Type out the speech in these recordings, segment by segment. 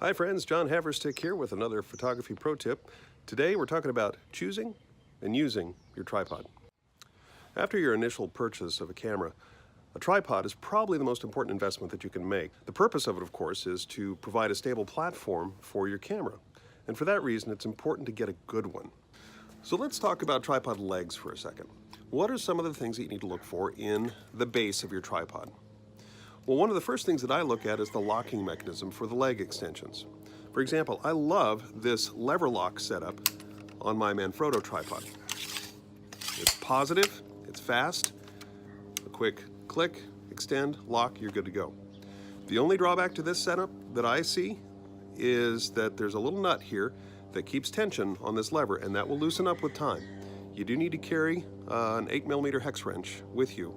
Hi friends, John Haverstick here with another photography pro tip. Today we're talking about choosing and using your tripod. After your initial purchase of a camera, a tripod is probably the most important investment that you can make. The purpose of it, of course, is to provide a stable platform for your camera. And for that reason, it's important to get a good one. So let's talk about tripod legs for a second. What are some of the things that you need to look for in the base of your tripod? Well, one of the first things that I look at is the locking mechanism for the leg extensions. For example, I love this lever lock setup on my Manfrotto tripod. It's positive, it's fast, a quick click, extend, lock, you're good to go. The only drawback to this setup that I see is that there's a little nut here that keeps tension on this lever, and that will loosen up with time. You do need to carry an 8mm hex wrench with you,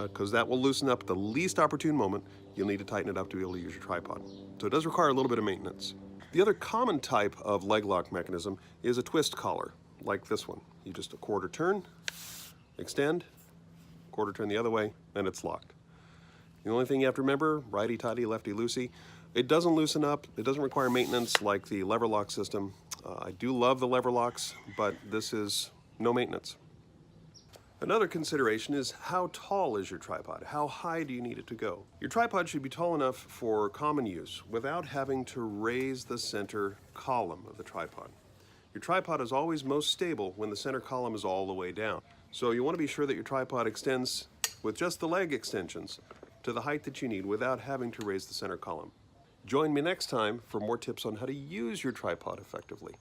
because that will loosen up at the least opportune moment. You'll need to tighten it up to be able to use your tripod. So it does require a little bit of maintenance. The other common type of leg lock mechanism is a twist collar, like this one. You just a quarter turn, extend, quarter turn the other way, and it's locked. The only thing you have to remember, righty-tighty, lefty-loosey, it doesn't loosen up, it doesn't require maintenance like the lever lock system. I do love the lever locks, but this is no maintenance. Another consideration is how tall is your tripod? How high do you need it to go? Your tripod should be tall enough for common use without having to raise the center column of the tripod. Your tripod is always most stable when the center column is all the way down. So you want to be sure that your tripod extends with just the leg extensions to the height that you need without having to raise the center column. Join me next time for more tips on how to use your tripod effectively.